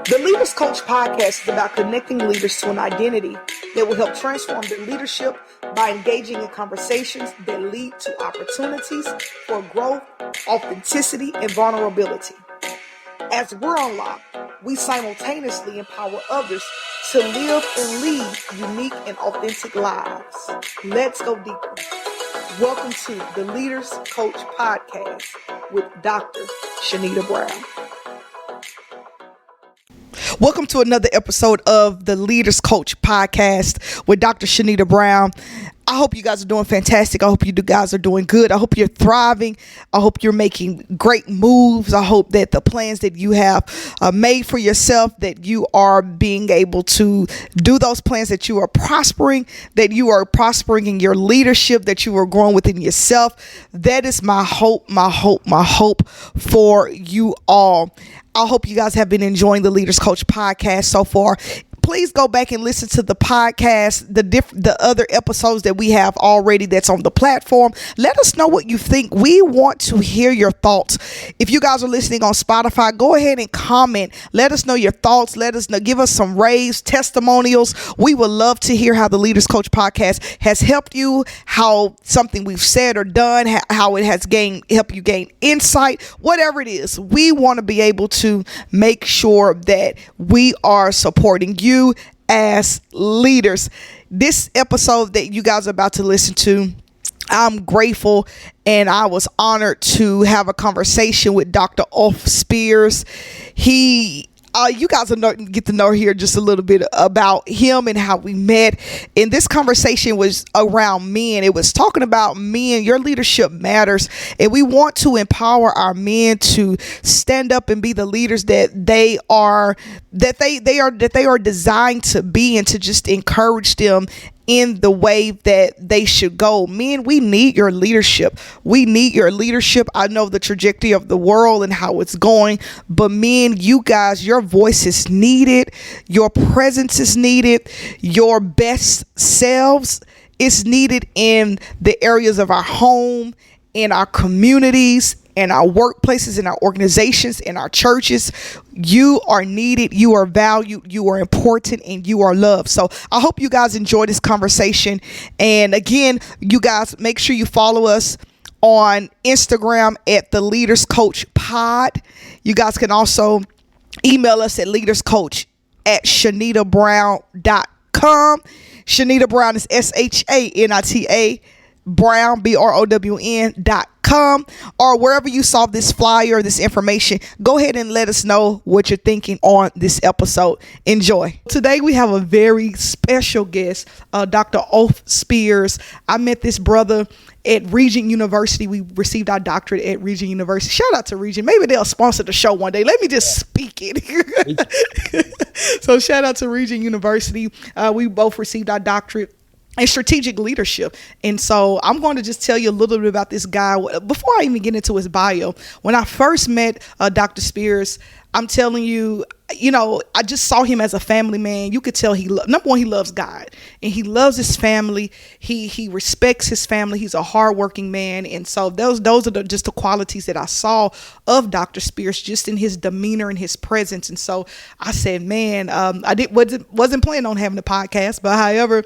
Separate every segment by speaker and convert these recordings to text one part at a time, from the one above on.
Speaker 1: The Leaders Coach podcast is about connecting leaders to an identity that will help transform their leadership by engaging in conversations that lead to opportunities for growth, authenticity, and vulnerability. As we're unlocked, we simultaneously empower others to live and lead unique and authentic lives. Let's go deeper. Welcome to the Leaders Coach podcast with Dr. Shanita Brown. Welcome to another episode of the Leaders Coach podcast with Dr. Shanita Brown. I hope you guys are doing fantastic. I hope you guys are doing good. I hope you're thriving. I hope you're making great moves. I hope that the plans that you have made for yourself, that you are being able to do those plans, that you are prospering in your leadership, that you are growing within yourself. That is my hope for you all. I hope you guys have been enjoying the Leaders Coach podcast so far. Please go back and listen to the podcast, the other episodes that we have already that's on the platform. Let us know what you think. We want to hear your thoughts. If you guys are listening on Spotify, go ahead and comment. Let us know your thoughts. Let us know. Give us some raves, testimonials. We would love to hear how the Leaders Coach podcast has helped you, how something we've said or done, how it has helped you gain insight, whatever it is. We want to be able to make sure that we are supporting you as leaders. This episode that you guys are about to listen to, I'm grateful and I was honored to have a conversation with Dr. Ulf Spears. You guys will get to know here just a little bit about him and how we met. And this conversation was around men. It was talking about men. Your leadership matters. And we want to empower our men to stand up and be the leaders that they are designed to be, and to just encourage them in the way that they should go. Men, we need your leadership. We need your leadership. I know the trajectory of the world and how it's going, but men, you guys, your voice is needed. Your presence is needed. Your best selves is needed in the areas of our home, in our communities, in our workplaces, in our organizations, in our churches. You are needed, you are valued, you are important, and you are loved. So I hope you guys enjoy this conversation. And again, you guys, make sure you follow us on Instagram at the Leaders Coach Pod. You guys can also email us at leaderscoach@shanitabrown.com. Shanita Brown is SHANITA Brown, BROWN.com, or wherever you saw this flyer, this information. Go ahead and let us know what you're thinking on this episode. Enjoy. Today we have a very special guest, Dr. Ulf Spears. I met this brother at Regent University. We received our doctorate at Regent University. Shout out to Regent. Maybe they'll sponsor the show one day. Let me just speak it. So shout out to Regent University. We both received our doctorate and strategic leadership. And so I'm going to just tell you a little bit about this guy before I even get into his bio. When I first met Dr. Spears, I'm telling you, I just saw him as a family man. You could tell number one, he loves God and he loves his family. He respects his family. He's a hardworking man. And so those are just the qualities that I saw of Dr. Spears, just in his demeanor and his presence. And so I said, man, I wasn't planning on having a podcast, but however,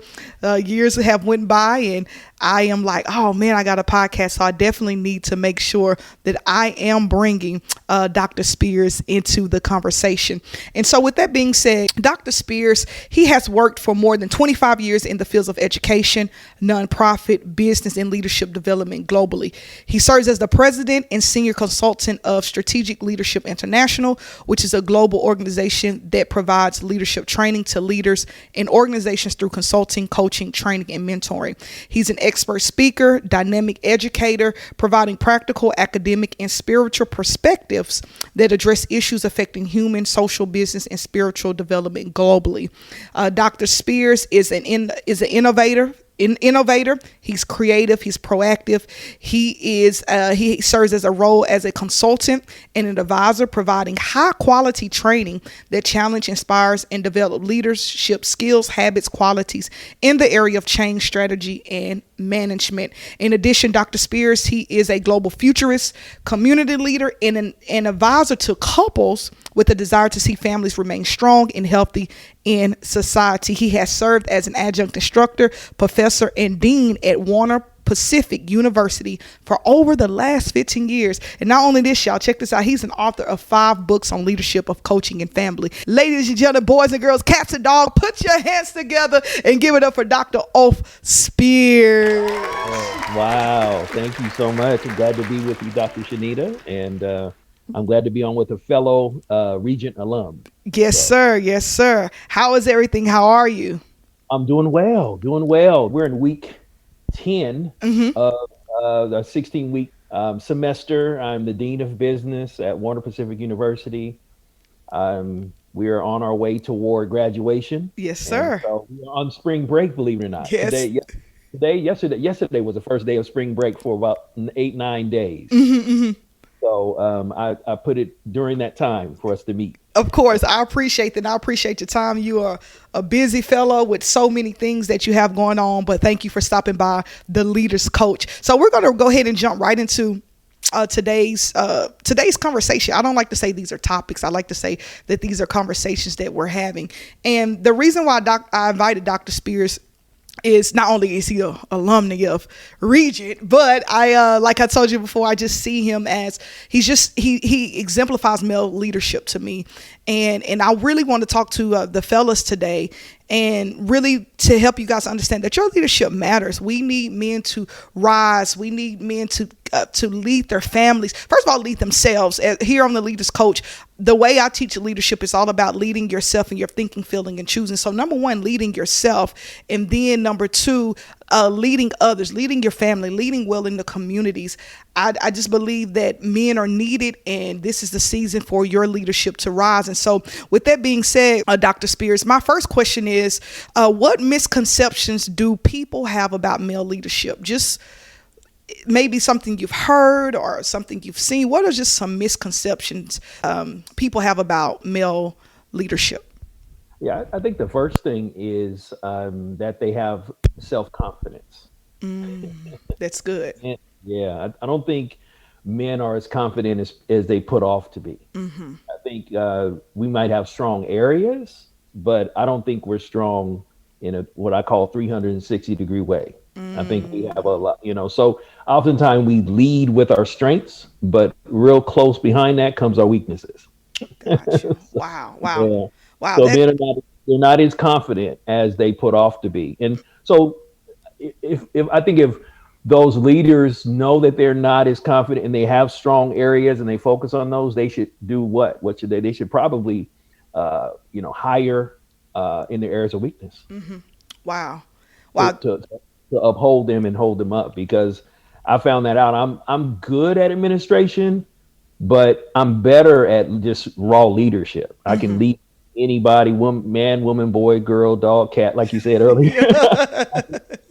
Speaker 1: years have went by and I am like, oh man, I got a podcast. So I definitely need to make sure that I am bringing Dr. Spears into the conversation. And so with that being said, Dr. Spears, he has worked for more than 25 years in the fields of education, nonprofit, business, and leadership development globally. He serves as the president and senior consultant of Strategic Leadership International, which is a global organization that provides leadership training to leaders and organizations through consulting, coaching, training, and mentoring. He's an expert speaker, dynamic educator, providing practical, academic, and spiritual perspectives that address issues affecting human, social, business, and spiritual development globally. Dr. Spears is an innovator innovator. He's creative. He's proactive. He serves as a role as a consultant and an advisor, providing high quality training that challenge, inspires, and develop leadership skills, habits, qualities in the area of change strategy and management. In addition, Dr. Spears, he is a global futurist, community leader, and an advisor to couples with a desire to see families remain strong and healthy in society. He has served as an adjunct instructor, professor, and dean at Warner Pacific University for over the last 15 years. And not only this, y'all, check this out. He's an author of 5 books on leadership of coaching and family. Ladies and gentlemen, boys and girls, cats and dogs, put your hands together and give it up for Dr. Ulf Spears.
Speaker 2: Oh, wow. Thank you so much. I'm glad to be with you, Dr. Shanita. And I'm glad to be on with a fellow Regent alum.
Speaker 1: Yes, sir. Yes, sir. How is everything? How are you?
Speaker 2: I'm doing well, doing well. We're in week 10 of the 16-week semester. I'm the Dean of Business at Warner Pacific University. We are on our way toward graduation.
Speaker 1: Yes, sir.
Speaker 2: And so we're on spring break, believe it or not.
Speaker 1: Yes.
Speaker 2: Yesterday was the first day of spring break for about 8-9 days. So I put it during that time for us to meet.
Speaker 1: Of course, I appreciate that. I appreciate your time. You are a busy fellow with so many things that you have going on, but thank you for stopping by the Leaders Coach. So we're going to go ahead and jump right into today's conversation. I don't like to say these are topics. I like to say that these are conversations that we're having. And the reason why I invited Dr. Spears is not only is he an alumni of Regent, but like I told you before, I just see him as he exemplifies male leadership to me, and I really want to talk to the fellas today, and really to help you guys understand that your leadership matters. We need men to rise. We need men to lead their families. First of all, lead themselves. Here on the Leaders Coach, the way I teach leadership is all about leading yourself and your thinking, feeling, and choosing. So number 1, leading yourself. And then number 2, leading others, leading your family, leading well in the communities. I just believe that men are needed, and this is the season for your leadership to rise. And so with that being said, Dr. Spears, my first question is, what misconceptions do people have about male leadership? Just maybe something you've heard or something you've seen. What are just some misconceptions people have about male leadership?
Speaker 2: Yeah, I think the first thing is that they have self-confidence.
Speaker 1: That's good.
Speaker 2: And, yeah, I don't think men are as confident as they put off to be. I think we might have strong areas, but I don't think we're strong in what I call 360-degree way. I think we have a lot, so oftentimes we lead with our strengths, but real close behind that comes our weaknesses.
Speaker 1: Gotcha. Wow.
Speaker 2: Yeah.
Speaker 1: Wow.
Speaker 2: So men they're not as confident as they put off to be. And so if those leaders know that they're not as confident and they have strong areas and they focus on those, they should do what? What should they? They should probably, hire in the areas of weakness.
Speaker 1: Wow.
Speaker 2: To uphold them and hold them up, because I found that out. I'm good at administration, but I'm better at just raw leadership. I can lead anybody, man, woman, boy, girl, dog, cat, like you said earlier.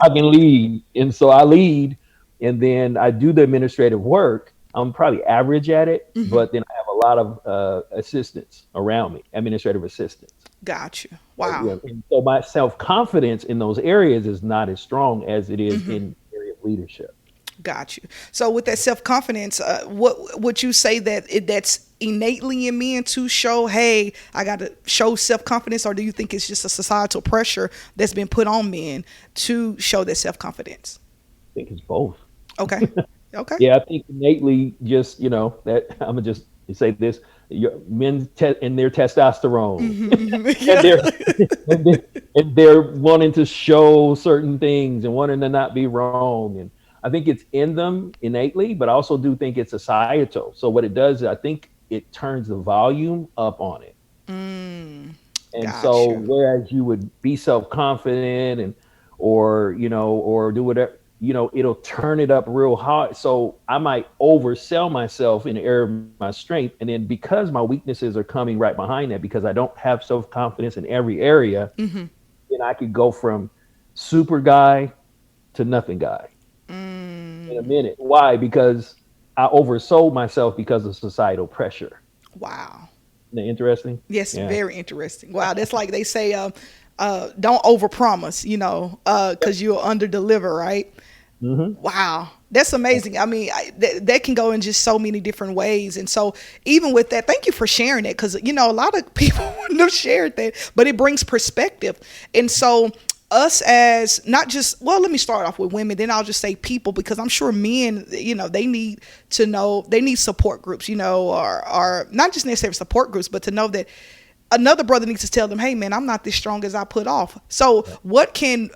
Speaker 2: I can lead. And so I lead, and then I do the administrative work. I'm probably average at it, but then I have a lot of assistants around me, administrative assistants.
Speaker 1: Gotcha. Wow.
Speaker 2: Yeah. And so my self-confidence in those areas is not as strong as it is in the area of leadership.
Speaker 1: Got you. So with that self-confidence, what would you say that's innately in men to show, hey, I got to show self-confidence, or do you think it's just a societal pressure that's been put on men to show that self-confidence?
Speaker 2: I think it's both.
Speaker 1: Okay. Okay.
Speaker 2: Yeah, I think innately, just that I'm gonna just say this: men and their testosterone, and they're wanting to show certain things and wanting to not be wrong. And I think it's in them innately, but I also do think it's societal. So what it does is I think it turns the volume up on it. And so whereas you would be self-confident or do whatever, it'll turn it up real hard. So I might oversell myself in the area of my strength. And then because my weaknesses are coming right behind that, because I don't have self-confidence in every area, then I could go from super guy to nothing guy in a minute. Why? Because I oversold myself because of societal pressure.
Speaker 1: Wow.
Speaker 2: Isn't that interesting?
Speaker 1: Yes,
Speaker 2: Yeah.
Speaker 1: very interesting. Wow, that's like they say, don't overpromise, because you'll underdeliver, right? Wow, that's amazing. I mean, that can go in just so many different ways. And so, even with that, thank you for sharing it, because a lot of people wouldn't have shared that, but it brings perspective. And so, us as not just, well, let me start off with women, then I'll just say people, because I'm sure men, they need to know, they need support groups, or not just necessarily support groups, but to know that another brother needs to tell them, hey man, I'm not this strong as I put off. So what can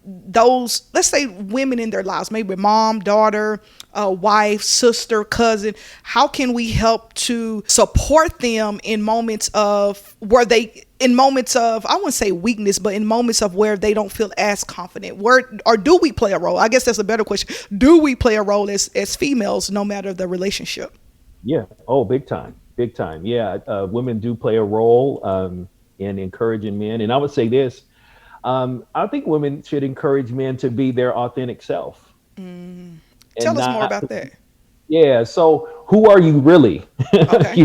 Speaker 1: those, let's say women in their lives, maybe mom, daughter, wife, sister, cousin, how can we help to support them in moments of I wouldn't say weakness, but in moments of where they don't feel as confident? Or do we play a role? I guess that's a better question. Do we play a role as females, no matter the relationship?
Speaker 2: Yeah. Oh, big time. Big time. Yeah. Women do play a role in encouraging men. And I would say this, I think women should encourage men to be their authentic self.
Speaker 1: Tell us more about that.
Speaker 2: Yeah. So who are you really?
Speaker 1: Okay.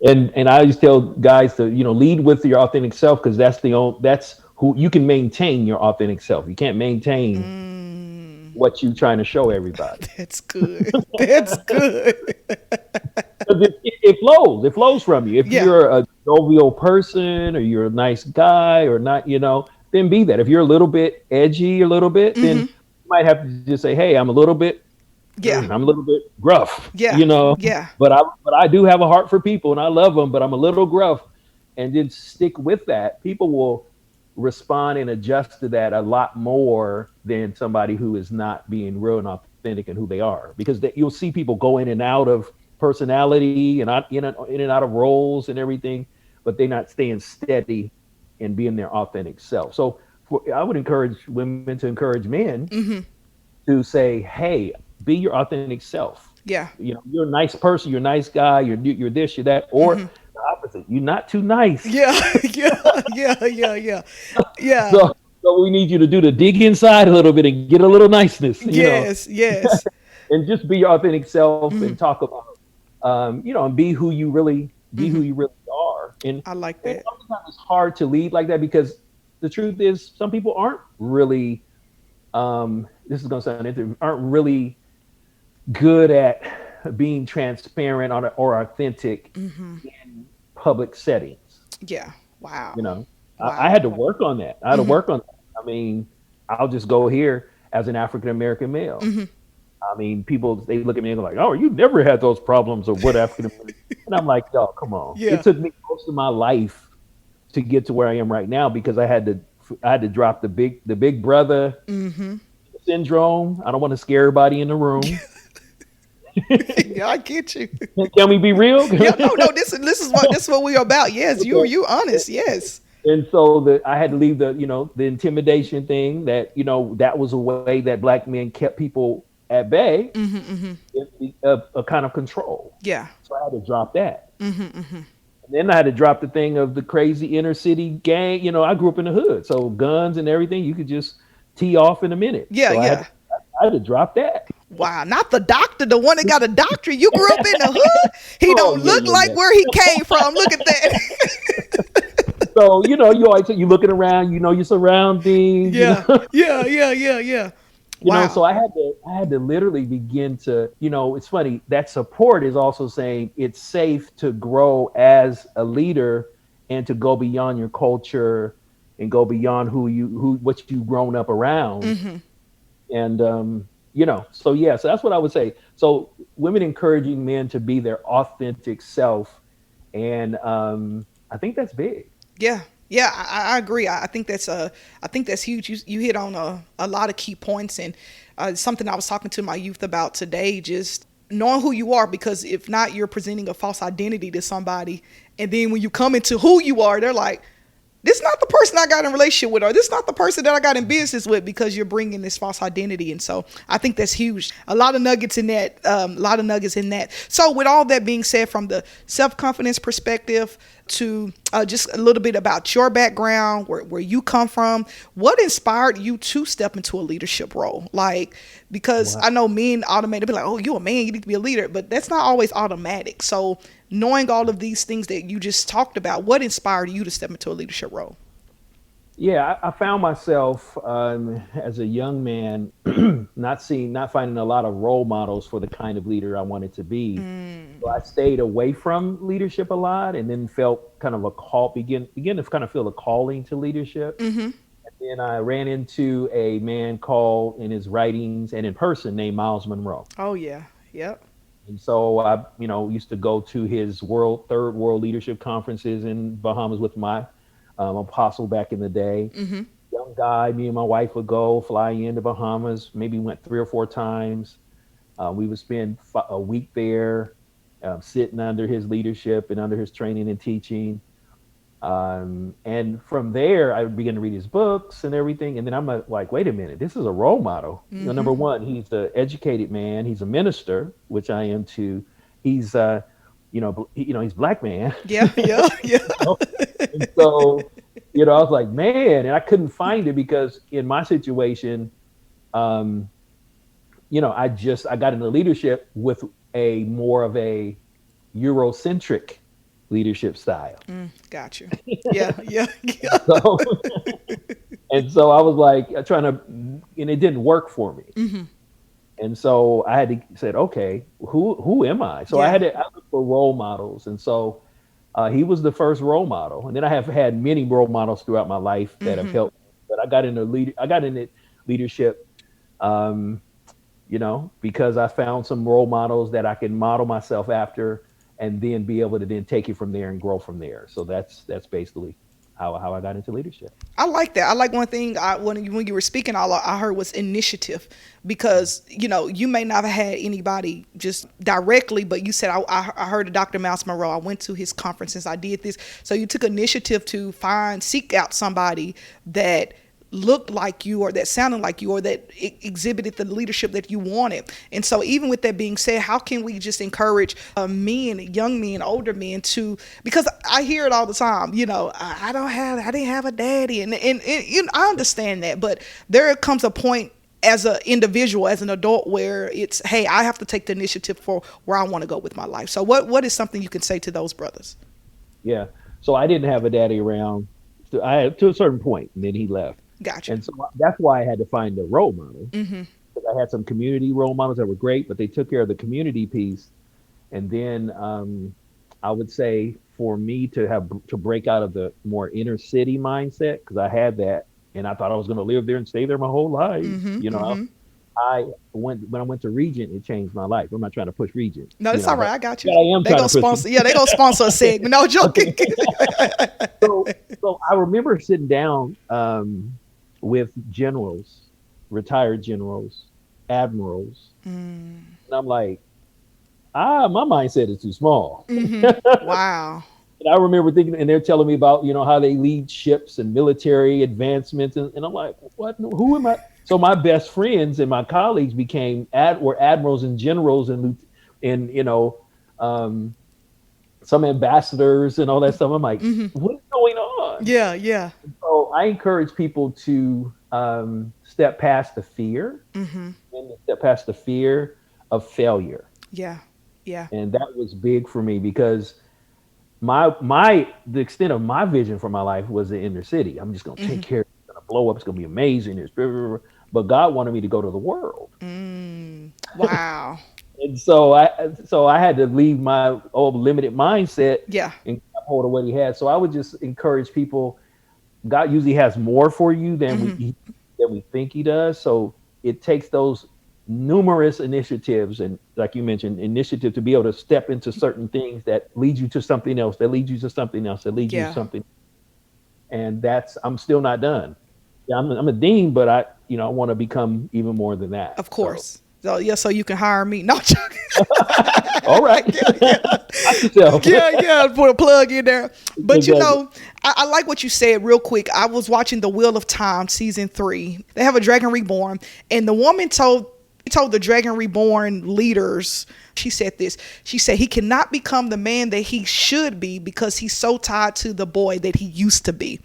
Speaker 2: And I always tell guys to, lead with your authentic self, because that's who you can maintain your authentic self. You can't maintain what you're trying to show everybody.
Speaker 1: That's good. That's good.
Speaker 2: It flows from you. If you're a jovial person, or you're a nice guy, or not, then be that. If you're a little bit edgy, then you might have to just say, hey, I'm a little bit gruff, but I do have a heart for people and I love them, but I'm a little gruff, and then stick with that. People will respond and adjust to that a lot more than somebody who is not being real and authentic in who they are, because you'll see people go in and out of personality and in and out of roles and everything, but they're not staying steady and being their authentic self. So I would encourage women to encourage men to say, hey, be your authentic self.
Speaker 1: Yeah.
Speaker 2: You're a nice person, you're a nice guy, you're this, you're that, or the opposite, you're not too nice.
Speaker 1: Yeah.
Speaker 2: So we need you to do the dig inside a little bit and get a little niceness.
Speaker 1: Yes.
Speaker 2: And just be your authentic self and talk about, and be who you really are. And
Speaker 1: I like that.
Speaker 2: Sometimes it's hard to lead like that, because the truth is some people aren't really, this is going to sound interesting, aren't really good at being transparent or authentic in public settings.
Speaker 1: Yeah. Wow.
Speaker 2: Wow. I had to work on that. I mean, I'll just go here as an African-American male. I mean, people, they look at me and go like, oh, you never had those problems, or what African-American. And I'm like, oh, come on.
Speaker 1: Yeah.
Speaker 2: It took me most of my life to get to where I am right now, because I had to drop the big brother syndrome. I don't want to scare everybody in the room.
Speaker 1: Yeah, I get you.
Speaker 2: Can we be real?
Speaker 1: Yeah, no. This is what we're about. Yes, you honest. Yes.
Speaker 2: And so I had to leave the intimidation thing, that that was a way that black men kept people at bay, a kind of control.
Speaker 1: Yeah.
Speaker 2: So I had to drop that. And then I had to drop the thing of the crazy inner city gang. I grew up in the hood, so guns and everything, you could just tee off in a minute.
Speaker 1: Yeah,
Speaker 2: so
Speaker 1: yeah.
Speaker 2: I had to drop that.
Speaker 1: Wow, not the doctor, the one that got a doctorate. You grew up in the hood. He don't look like where he came from. Look at that.
Speaker 2: So you always looking around. Your surroundings.
Speaker 1: Yeah. Wow.
Speaker 2: So I had to literally begin to. It's funny, that support is also saying it's safe to grow as a leader and to go beyond your culture and go beyond what you've grown up around. And so that's what I would say. So women encouraging men to be their authentic self, and I think that's big.
Speaker 1: Yeah, I agree. I think that's huge. You hit on a lot of key points, and something I was talking to my youth about today. Just knowing who you are, because if not, you're presenting a false identity to somebody, and then when you come into who you are, they're like, this is not the person I got in a relationship with, or this is not the person that I got in business with, because you're bringing this false identity. And so I think that's huge. A lot of nuggets in that. So with all that being said, from the self-confidence perspective, to just a little bit about your background, where you come from. What inspired you to step into a leadership role? Like, because
Speaker 2: Wow.
Speaker 1: I know men automatically be like, oh, you're a man, you need to be a leader, but that's not always automatic. So knowing all of these things that you just talked about, what inspired you to step into a leadership role?
Speaker 2: Yeah, I found myself as a young man not finding a lot of role models for the kind of leader I wanted to be. So I stayed away from leadership a lot, and then felt kind of a call, begin to kind of feel a calling to leadership.
Speaker 1: Mm-hmm.
Speaker 2: And I ran into a man called in his writings and in person named Miles Monroe.
Speaker 1: Oh yeah. Yep.
Speaker 2: And so I, used to go to his third world leadership conferences in Bahamas with my apostle back in the day.
Speaker 1: Mm-hmm.
Speaker 2: Young guy, me and my wife would go fly into Bahamas. Maybe went 3 or 4 times. We would spend a week there, sitting under his leadership and under his training and teaching. And from there, I began to read his books and everything. And then I'm like, wait a minute, this is a role model.
Speaker 1: Mm-hmm.
Speaker 2: Number one, he's an educated man. He's a minister, which I am too. He's, he's black man.
Speaker 1: Yeah. Yeah. Yeah.
Speaker 2: And so, I was like, man, and I couldn't find it because in my situation, I got into leadership with a more of a Eurocentric leadership style.
Speaker 1: Got you. Yeah. Yeah. Yeah.
Speaker 2: So, and so I was like and it didn't work for me.
Speaker 1: Mm-hmm.
Speaker 2: And so I had to said, okay, who am I? So I looked for role models. And so he was the first role model. And then I have had many role models throughout my life that have helped me. But I got into leadership, because I found some role models that I can model myself after, and then be able to then take it from there and grow from there. So that's basically how I got into leadership.
Speaker 1: I like that. I like one thing when you were speaking, all I heard was initiative, because you may not have had anybody just directly, but you said I heard of Dr. Miles Monroe. I went to his conferences. I did this. So you took initiative to seek out somebody that looked like you, or that sounded like you, or that exhibited the leadership that you wanted. And so even with that being said, how can we just encourage young men, older men because I hear it all the time, I didn't have a daddy, and I understand that, but there comes a point as an individual, as an adult, where it's, hey, I have to take the initiative for where I want to go with my life. So what is something you can say to those brothers?
Speaker 2: Yeah. So I didn't have a daddy around to a certain point, and then he left.
Speaker 1: Gotcha.
Speaker 2: And so that's why I had to find a role model.
Speaker 1: Mm-hmm.
Speaker 2: I had some community role models that were great, but they took care of the community piece. And then I would say for me to break out of the more inner city mindset, because I had that, and I thought I was going to live there and stay there my whole life.
Speaker 1: Mm-hmm.
Speaker 2: When I went to Regent, it changed my life. I'm not trying to push Regent.
Speaker 1: No, it's all right. I got you.
Speaker 2: I am
Speaker 1: they gonna sponsor. Yeah, they gonna sponsor a segment. No joking.
Speaker 2: So I remember sitting down with generals, retired generals, admirals, and I'm like, my mindset is too small.
Speaker 1: Mm-hmm. Wow.
Speaker 2: And I remember thinking, and they're telling me about how they lead ships and military advancements, and I'm like, what? Who am I? So my best friends and my colleagues were admirals and generals and some ambassadors and all that stuff. I'm like, what is going on?
Speaker 1: Yeah, yeah.
Speaker 2: So I encourage people to step past the fear, and step past the fear of failure.
Speaker 1: Yeah, yeah.
Speaker 2: And that was big for me, because the extent of my vision for my life was the inner city. I'm just going to take care of it. It's going to blow up. It's going to be amazing. But God wanted me to go to the world.
Speaker 1: Wow.
Speaker 2: And so I had to leave my old limited mindset, and hold of what he had. So I would just encourage people. God usually has more for you than we think he does. So it takes those numerous initiatives, and like you mentioned, initiative to be able to step into certain things that lead you to something else, that leads you to something else, that leads you to something. And I'm still not done. Yeah, I'm a dean, but I want to become even more than that.
Speaker 1: Of course. So you can hire me. No,
Speaker 2: all right.
Speaker 1: Yeah. Put a plug in there. But I like what you said real quick. I was watching The Wheel of Time season 3. They have a dragon reborn, and the woman told told the Dragon Reborn leaders, she said this. She said he cannot become the man that he should be because he's so tied to the boy that he used to be.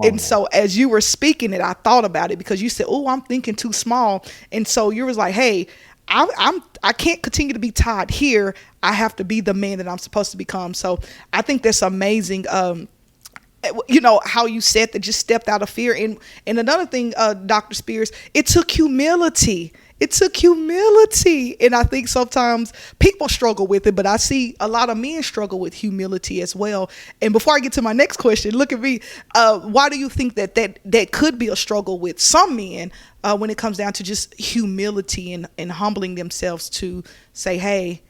Speaker 1: And so as you were speaking it, I thought about it because you said, oh, I'm thinking too small. And so you was like, hey, I can't continue to be tied here. I have to be the man that I'm supposed to become. So I think that's amazing. How you said that, just stepped out of fear. And another thing, Dr. Spears, it took humility. And I think sometimes people struggle with it, but I see a lot of men struggle with humility as well. And before I get to my next question, look at me. Why do you think that could be a struggle with some men when it comes down to just humility and humbling themselves to say, hey,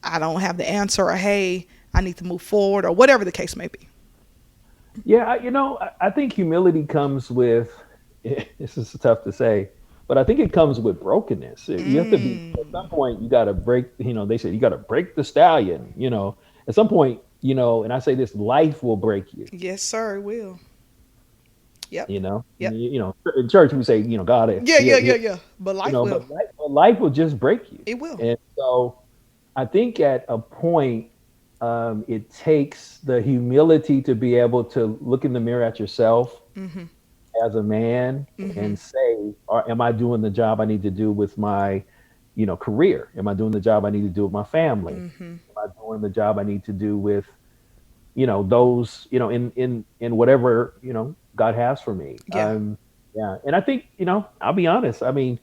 Speaker 1: I don't have the answer, or hey, I need to move forward, or whatever the case may be?
Speaker 2: Yeah, I think humility comes with, this is tough to say, but I think it comes with brokenness. You have to be, at some point, you got to break, they say you got to break the stallion, at some point, and I say this, life will break you.
Speaker 1: Yes, sir, it will. Yep. Yep.
Speaker 2: In church we say, God.
Speaker 1: Yeah. But life will.
Speaker 2: But life will just break you.
Speaker 1: It will.
Speaker 2: And so I think at a point, it takes the humility to be able to look in the mirror at yourself as a man and say, am I doing the job I need to do with my, career? Am I doing the job I need to do with my family? Am I doing the job I need to do with, those, in whatever, God has for me?
Speaker 1: Yeah.
Speaker 2: And I think, I'll be honest. I mean,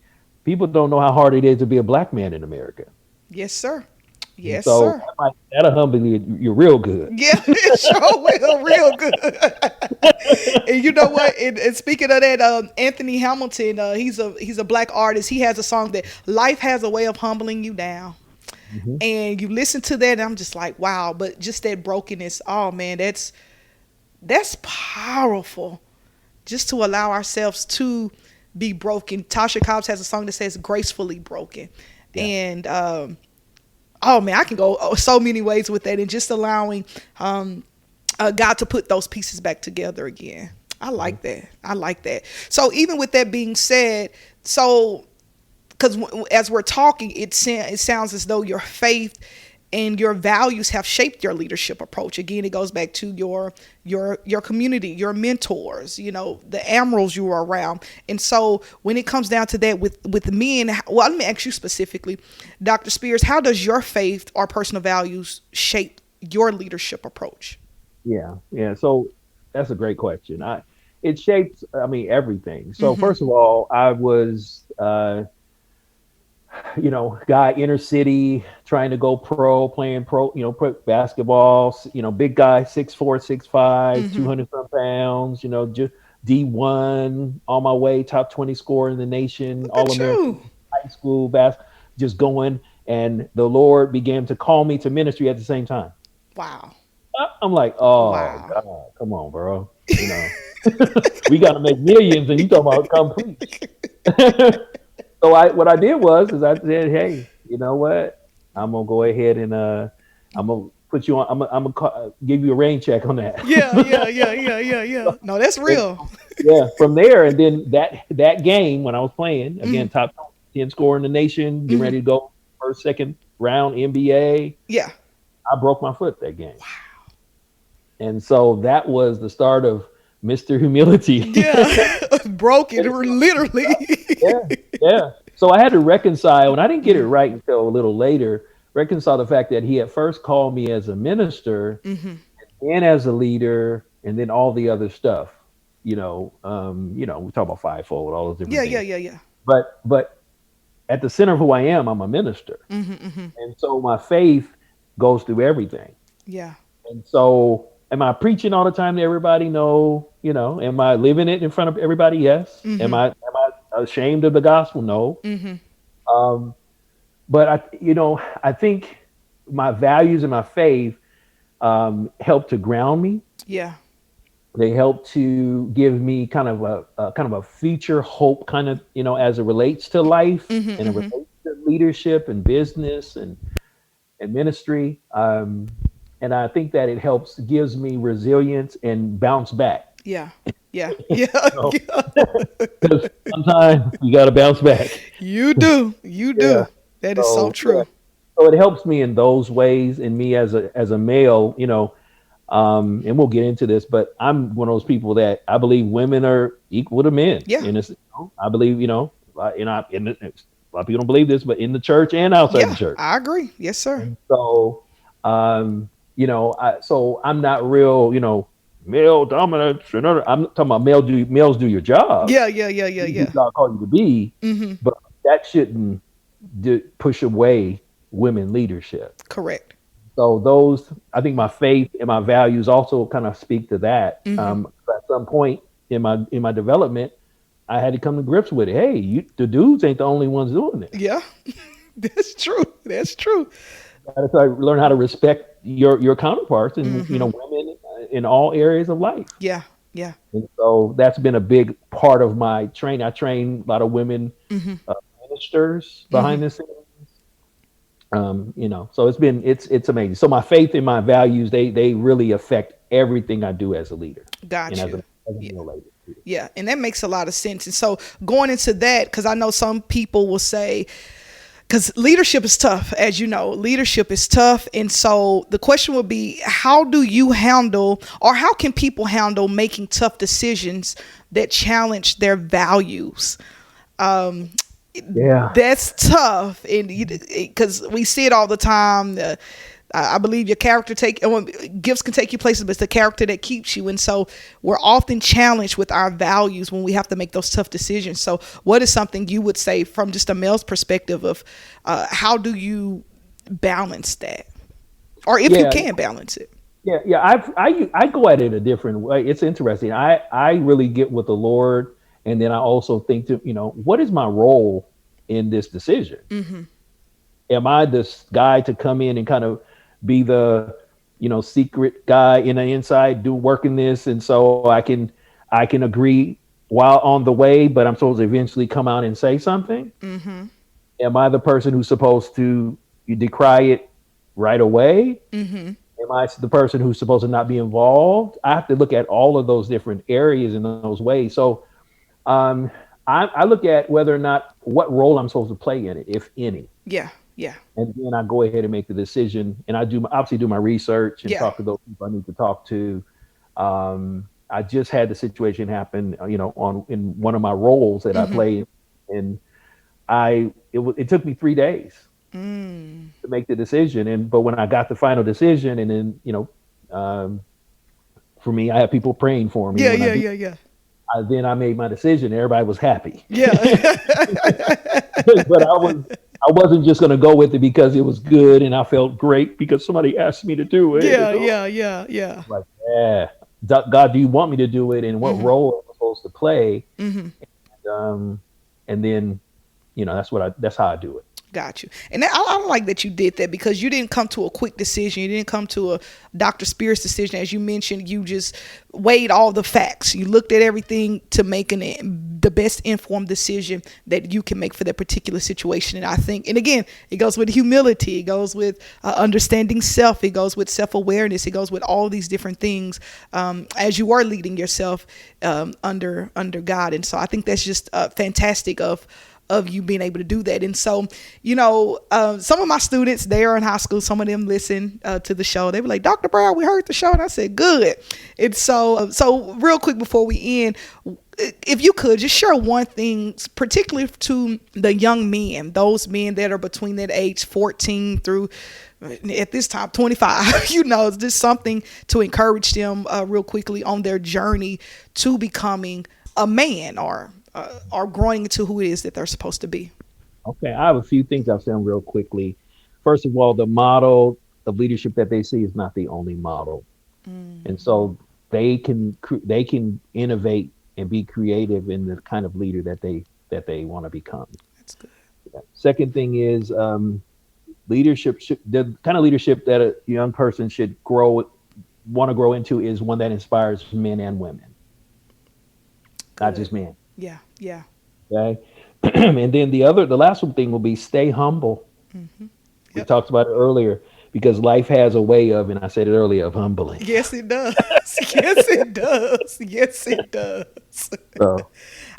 Speaker 2: people don't know how hard it is to be a black man in America.
Speaker 1: Yes, sir. Yes,
Speaker 2: so
Speaker 1: sir.
Speaker 2: That'll humble you real good.
Speaker 1: Yeah, it sure will, real good. And you know what? And speaking of that, Anthony Hamilton, he's a black artist. He has a song that life has a way of humbling you down. And you listen to that, and I'm just like, wow. But just that brokenness, oh man, that's powerful. Just to allow ourselves to be broken. Tasha Cobbs has a song that says "gracefully broken," and oh man, I can go so many ways with that, and just allowing God to put those pieces back together again. I like that. So even with that being said, because as we're talking, it sounds as though your faith and your values have shaped your leadership approach. Again, it goes back to your community, your mentors, the Amirals you were around. And so when it comes down to that with men, well, let me ask you specifically, Dr. Spears, how does your faith or personal values shape your leadership approach?
Speaker 2: Yeah. So that's a great question. It shapes, everything. So first of all, I was, guy inner city trying to go pro, playing pro basketball, big guy, 6'4", 6'5", 200 some pounds, just D1 on my way, top 20 scorer in the nation, all American high school basketball, just going. And the Lord began to call me to ministry at the same time.
Speaker 1: Wow.
Speaker 2: I'm like, oh, wow. God, come on, bro. We got to make millions, and you talking about complete. So what I did was I said, hey, you know what? I'm gonna go ahead and I'm gonna put you on. I'm gonna give you a rain check on that.
Speaker 1: Yeah. No, that's real.
Speaker 2: Yeah. From there, and then that game when I was playing again, top 10 scorer in the nation, getting ready to go first, second round NBA.
Speaker 1: Yeah.
Speaker 2: I broke my foot that game. Wow. And so that was the start of Mr. Humility.
Speaker 1: Yeah. Broken, literally.
Speaker 2: Yeah. So I had to reconcile, and I didn't get it right until a little later, reconcile the fact that he at first called me as a minister and as a leader, and then all the other stuff. We talk about fivefold, all those different things.
Speaker 1: Yeah.
Speaker 2: But at the center of who I am, I'm a minister. And so my faith goes through everything.
Speaker 1: Yeah.
Speaker 2: And so am I preaching all the time to everybody? No. Am I living it in front of everybody? Yes. Am I ashamed of the gospel? No. But I think my values and my faith help to ground me.
Speaker 1: Yeah.
Speaker 2: They help to give me kind of a future hope, kind of, as it relates to life and it relates to leadership and business and ministry. And I think that it gives me resilience and bounce back.
Speaker 1: Yeah. Yeah. Yeah.
Speaker 2: So,
Speaker 1: Yeah.
Speaker 2: because sometimes you got to bounce back.
Speaker 1: You do. You
Speaker 2: Yeah.
Speaker 1: do. That is so
Speaker 2: So yeah.
Speaker 1: true.
Speaker 2: So it helps me in those ways, and me as a male, and we'll get into this, but I'm one of those people that I believe women are equal to men.
Speaker 1: Yeah.
Speaker 2: And I believe, a lot of people don't believe this, but in the church and outside the
Speaker 1: Yeah.
Speaker 2: church.
Speaker 1: I agree. Yes, sir.
Speaker 2: And so, so I'm not real, male dominance. I'm talking about males do your job.
Speaker 1: Yeah. Yeah. Yeah. Yeah.
Speaker 2: Be who
Speaker 1: Yeah.
Speaker 2: God called you to be,
Speaker 1: Mm-hmm.
Speaker 2: but that shouldn't push away women leadership.
Speaker 1: Correct.
Speaker 2: So those, I think, my faith and my values also kind of speak to that.
Speaker 1: Mm-hmm.
Speaker 2: At some point in my development, I had to come to grips with it. Hey, the dudes ain't the only ones doing it.
Speaker 1: Yeah. That's true. That's true.
Speaker 2: I had to learn how to respect your counterparts and
Speaker 1: Mm-hmm.
Speaker 2: women in all areas of life.
Speaker 1: Yeah. Yeah.
Speaker 2: And so that's been a big part of my training. I train a lot of women
Speaker 1: Mm-hmm.
Speaker 2: ministers
Speaker 1: Mm-hmm.
Speaker 2: behind the scenes. So it's amazing. So my faith and my values, they really affect everything I do as a leader
Speaker 1: Got
Speaker 2: and
Speaker 1: you.
Speaker 2: as a
Speaker 1: Yeah.
Speaker 2: male leader.
Speaker 1: Yeah, and that makes a lot of sense. And so going into that, because I know some people will say, because leadership is tough, as you know, leadership is tough. And so the question would be, how do you handle, or how can people handle making tough decisions that challenge their values?
Speaker 2: Yeah.
Speaker 1: That's tough, and because we see it all the time. I believe your character gifts can take you places, but it's the character that keeps you. And so we're often challenged with our values when we have to make those tough decisions. So what is something you would say from just a male's perspective of how do you balance that, or if you
Speaker 2: Yeah.
Speaker 1: can balance it?
Speaker 2: Yeah. I go at it a different way. It's interesting. I really get with the Lord, and then I also think what is my role in this decision?
Speaker 1: Mm-hmm.
Speaker 2: Am I this guy to come in and kind of be the secret guy in the inside working this, and so I can agree while on the way, but I'm supposed to eventually come out and say something?
Speaker 1: Mm-hmm.
Speaker 2: Am I the person who's supposed to decry it right away?
Speaker 1: Mm-hmm.
Speaker 2: Am I the person who's supposed to not be involved? I have to look at all of those different areas in those ways. So I look at whether or not what role I'm supposed to play in it, if any.
Speaker 1: Yeah. Yeah.
Speaker 2: And then I go ahead and make the decision. And I obviously do my research and
Speaker 1: Yeah.
Speaker 2: talk to those people I need to talk to. I just had the situation happen, in one of my roles that
Speaker 1: Mm-hmm.
Speaker 2: I played, and it took me 3 days
Speaker 1: Mm.
Speaker 2: to make the decision. But when I got the final decision, and then for me, I had people praying for me.
Speaker 1: Yeah.
Speaker 2: When
Speaker 1: Yeah. Yeah. Yeah.
Speaker 2: then I made my decision. Everybody was happy.
Speaker 1: Yeah.
Speaker 2: But I wasn't just going to go with it because it was good and I felt great because somebody asked me to do it.
Speaker 1: Yeah. Yeah. Yeah. Yeah.
Speaker 2: Like, yeah, God, do you want me to do it, and what
Speaker 1: Mhm.
Speaker 2: role am I supposed to play?
Speaker 1: Mm-hmm.
Speaker 2: And then, that's how I do it.
Speaker 1: Got you. And I like that you did that, because you didn't come to a quick decision. You didn't come to a Dr. Spears decision. As you mentioned, you just weighed all the facts. You looked at everything to make the best informed decision that you can make for that particular situation. And I think, and again, it goes with humility. It goes with understanding self. It goes with self-awareness. It goes with all these different things as you are leading yourself under God. And so I think that's just fantastic of you being able to do that. And so, some of my students, they are in high school, some of them listen to the show. They were like, Dr. Brown, we heard the show. And I said, good. And so real quick before we end, if you could just share one thing, particularly to the young men, those men that are between that age 14 through at this time 25, it's just something to encourage them real quickly on their journey to becoming a man, or growing into who it is that they're supposed to be.
Speaker 2: Okay, I have a few things I'll say real quickly. First of all, the model of leadership that they see is not the only model, and so they can innovate and be creative in the kind of leader that they want to become.
Speaker 1: That's good.
Speaker 2: Second thing is leadership. The kind of leadership that a young person should want to grow into is one that inspires men and women, not just men.
Speaker 1: Yeah. Yeah.
Speaker 2: Okay. And then the last one thing will be stay humble.
Speaker 1: Mm-hmm.
Speaker 2: We
Speaker 1: Yep.
Speaker 2: talked about it earlier, because life has a way of, and I said it earlier, of humbling.
Speaker 1: Yes, it does. Yes, it does. Yes, it does.
Speaker 2: So,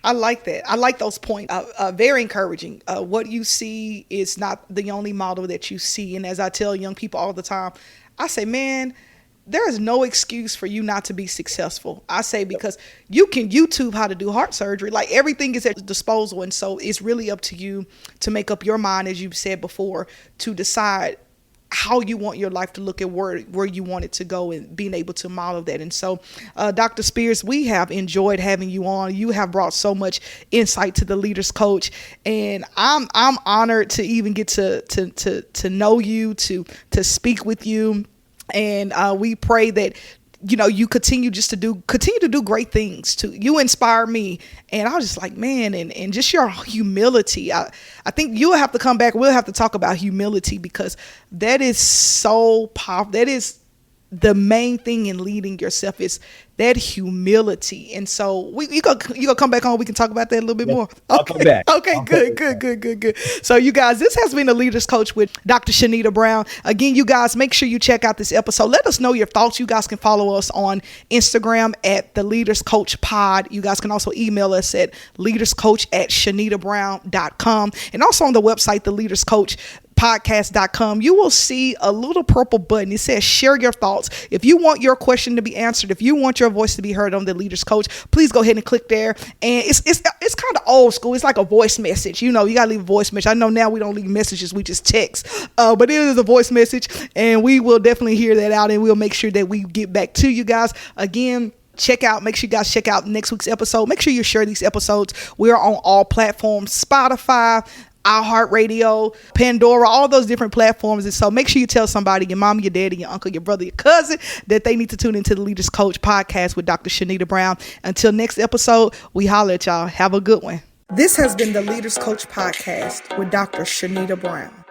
Speaker 1: I like that. I like those points. Very encouraging. What you see is not the only model that you see. And as I tell young people all the time, I say, man, there is no excuse for you not to be successful. I say, because you can YouTube how to do heart surgery. Like, everything is at your disposal. And so it's really up to you to make up your mind, as you've said before, to decide how you want your life to look at where you want it to go, and being able to model that. And so, Dr. Spears, we have enjoyed having you on. You have brought so much insight to the Leaders Coach, and I'm honored to even get to know you, to speak with you. And we pray that, you know, you continue to do great things too. You inspire me. And I was just like, man, and just your humility. I think you'll have to come back. We'll have to talk about humility, because that is so powerful. That is the main thing in leading yourself, is that humility. And so you gonna come back on. We can talk about that a little bit more. Okay.
Speaker 2: I'll come back.
Speaker 1: Okay, good. So you guys, this has been the Leaders Coach with Dr. Shanita Brown. Again, you guys, make sure you check out this episode. Let us know your thoughts. You guys can follow us on Instagram at the Leaders Coach Pod. You guys can also email us at leaderscoach@shanitabrown.com, and also on the website, the Leaders Coach podcast.com. You will see a little purple button. It says share your thoughts. If you want your question to be answered, if you want your voice to be heard on the Leaders Coach, please go ahead and click there. And it's kind of old school. It's like a voice message. You know, you gotta leave a voice message. I know now we don't leave messages, we just text, but it is a voice message, and we will definitely hear that out, and we'll make sure that we get back to you guys. Again, make sure you guys check out next week's episode. Make sure you share these episodes. We are on all platforms: Spotify, iHeartRadio, Pandora, all those different platforms. And so make sure you tell somebody, your mom, your daddy, your uncle, your brother, your cousin, that they need to tune into the Leaders Coach podcast with Dr. Shanita Brown. Until next episode, we holler at y'all. Have a good one. This has been the Leaders Coach podcast with Dr. Shanita Brown.